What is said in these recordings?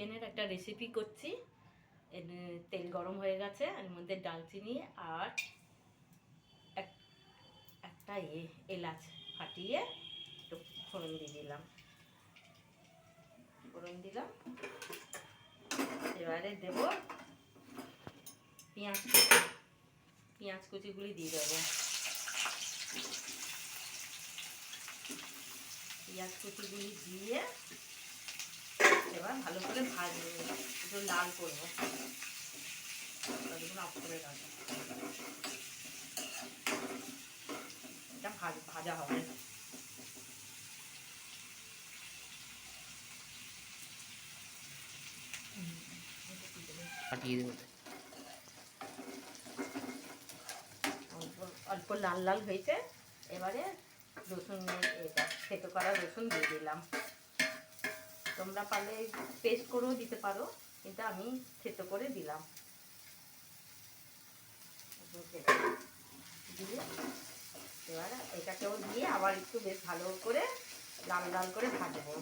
চিকেনের একটা রেসিপি করছি। তেল গরম হয়ে গেছে, এর মধ্যে ডালচিনি আর একটা এলাচ ফাটিয়ে একটু ফোড়ন দিয়ে দিলাম। এবারে দেব পেঁয়াজ কুচিগুলি দিয়ে দেবো। পেঁয়াজ কুচিগুলি দিয়ে এবার ভালো করে ভাজবো, একটু লাল করবো, অফ করে রাখবো। এটা ভাজা হবে। অল্প লাল লাল হয়েছে, এবারে রসুন, এটা থেতো করা রসুন দিয়ে দিলাম। তোমরা পারলে পেস্ট করেও দিতে পারো, কিন্তু আমি থেতো করে দিলাম। দিয়ে এবার এটাকেও দিয়ে আবার একটু বেশ ভালো করে লাল লাল করে ভাজবো।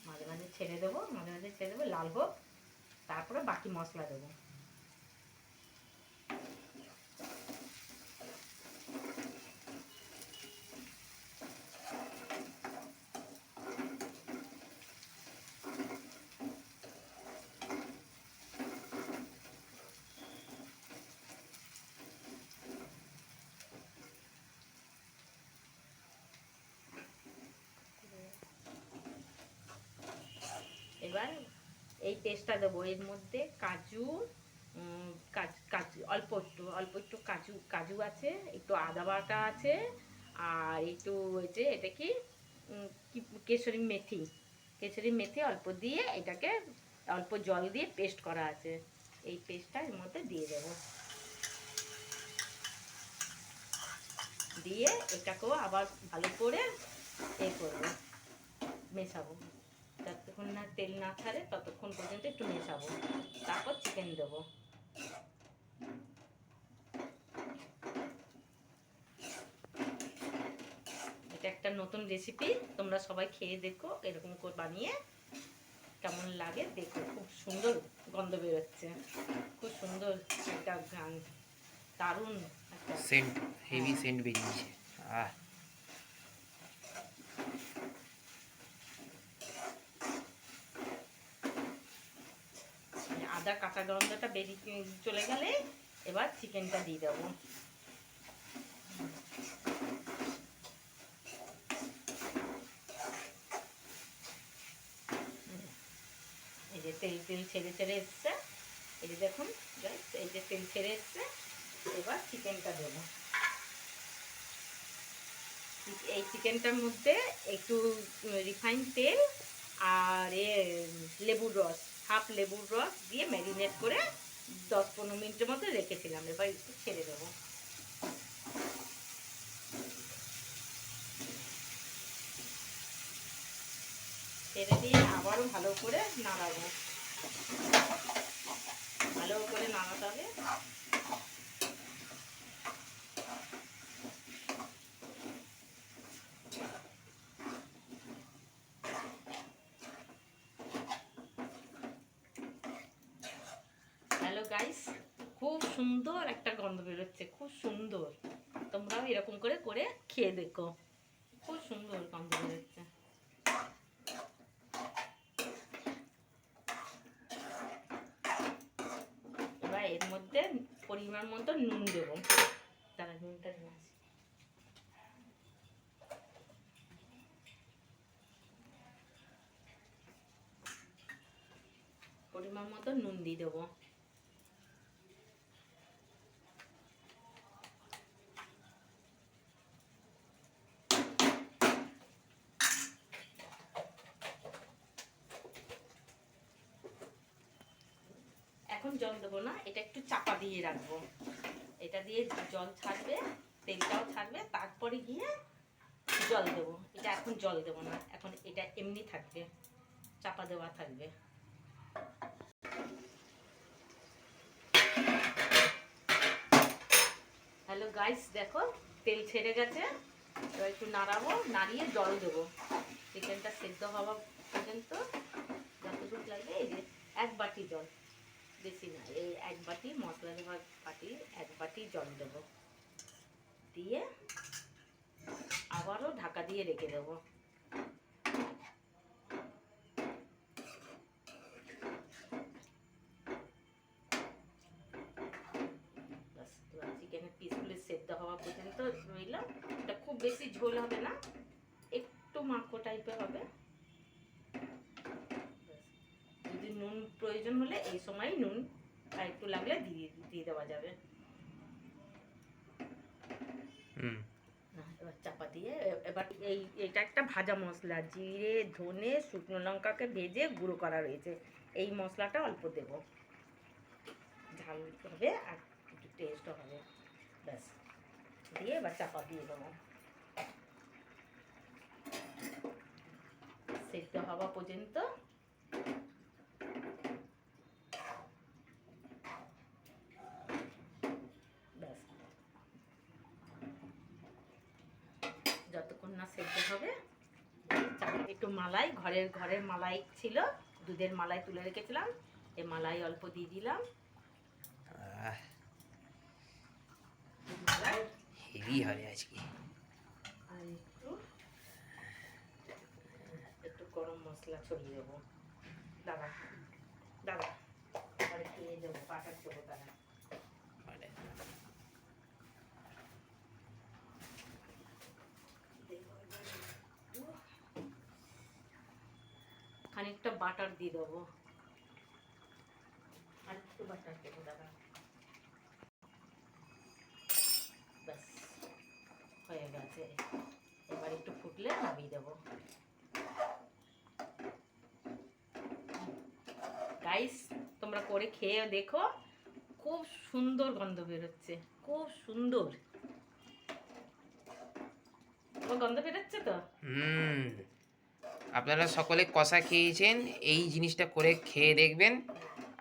মাঝে মাঝে ছেড়ে দেবো, লাল হোক, তারপরে বাকি মশলা দেবো। এবার এই পেস্টটা দেবো, এর মধ্যে কাজু অল্প একটু কাজু আছে, একটু আদা বাটা আছে, আর একটু যে এটা কি কেশরি মেথি অল্প দিয়ে এটাকে অল্প জল দিয়ে পেস্ট করা আছে। এই পেস্টটা এর মধ্যে দিয়ে দেব, দিয়ে এটাকেও আবার ভালো করে করবো, মেশাবো। যতক্ষণ না তেল না ছাড়ে ততক্ষণ পর্যন্ত একটু মেশাবো, তারপর চিকেন দেবো। এটা একটা নতুন রেসিপি, তোমরা সবাই খেয়ে দেখো, এরকম করে বানিয়ে কেমন লাগে দেখো। খুব সুন্দর গন্ধ বেরোচ্ছে, খুব সুন্দর একটা গান, দারুণ একটা সেন্ট, হেভি সেন্ট বেরিয়েছে। আদা কাঁচা গন্ধটা বেরিয়ে চলে গেলে এবার চিকেনটা দিয়ে দেবো। এই যে তেল ছেড়ে এসছে, এই যে দেখুন এই যে তেল ছেড়ে এসছে। এবার চিকেনটা দেবো। এই চিকেনটার মধ্যে একটু রিফাইন তেল আর লেবুর রস, হাফ লেবুর রস দিয়ে ম্যারিনেট করে 10-15 মিনিটের মধ্যে রেখেছিলাম। এবার একটু ছেড়ে দেবো। ছেড়ে দিয়ে আবারও ভালো করে নাড়াবো, ভালো করে নাড়াতে হবে। হ্যালো গাইস, খুব সুন্দর একটা গন্ধ বেরোচ্ছে, খুব সুন্দর। তোমরাও এরকম করে করে খেয়ে দেখো, খুব সুন্দর গন্ধ বেরোচ্ছে। এবার এর মধ্যে পরিমাণ মতো নুন দেবো। তারা নুনটা নিয়ে আসি। পরিমাণ মতো নুন দিয়ে দেবো। এখন জল দেবো না, এটা একটু চাপা দিয়ে রাখবো। এটা দিয়ে জল ছাড়বে, তেলটাও ছাড়বে, তারপরে গিয়ে জল দেবো। এটা এখন জল দেবো না, এখন এটা এমনি থাকবে, চাপা দেওয়া থাকবে। গাইস দেখো তেল ছেড়ে গেছে, এবার একটু নাড়াবো, নাড়িয়ে জল দেবো চিকেনটা সেদ্ধ হওয়া পর্যন্ত যতটুকু লাগবে। এই যে 1 বাটি জল, বেশি না, এই 1 বাটি মশলা দেওয়ার বাটি 1 বাটি জল দেবো, দিয়ে আবারও ঢাকা দিয়ে রেখে দেবো। চিকেনের পিসগুলো সেদ্ধ হওয়া পর্যন্ত রইলাম। এটা খুব বেশি ঝোল হবে না, একটু মাখো টাইপের হবে। যদি নুন প্রয়োজন হলে এই সময় নুন আর একটু লাগলে দিয়ে দেওয়া যাবে। এবার চাপা দিয়ে এবার এইটা একটা ভাজা মশলা, জিরে ধনে শুকনো লঙ্কাকে ভেজে গুঁড়ো করা রয়েছে, এই মশলাটা অল্প দেব, ঝাল হবে আর একটু টেস্টও হবে। ব্যাস, দিয়ে এবার চাপা দিয়ে দেবো, সেদ্ধ হওয়া পর্যন্ত। ব্যাস, যতক্ষণ না সেদ্ধ হবে। একটু মালাই, ঘরের মালাই ছিল, দুধের মালাই তুলে রেখেছিলাম, এই মালাই অল্প দিয়ে দিলাম। হেভি হবে আজকে। আর একটু গরম মশলা ছড়িয়ে দেবো। দাদা দাদা আর একটু দেবো, বাটার দেবো দাদা। খানিকটা বাটার দিয়ে দেবো, আর একটু বাটার দেবো দাদা। ব্যাস হয়ে গেছে, এবার একটু ফুটলে নামিয়ে দেবো। গাইস তোমরা করে খেয়ে দেখো, খুব সুন্দর গন্ধ বেরোচ্ছে, খুব সুন্দর গন্ধ বেরোচ্ছে তো। আপনারা সকলে কষা খেয়েছেন, এই জিনিসটা করে খেয়ে দেখবেন।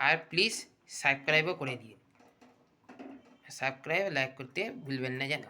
আর প্লিজ সাবস্ক্রাইবও করে দিন, সাবস্ক্রাইব লাইক করতে ভুলবেন না যেন।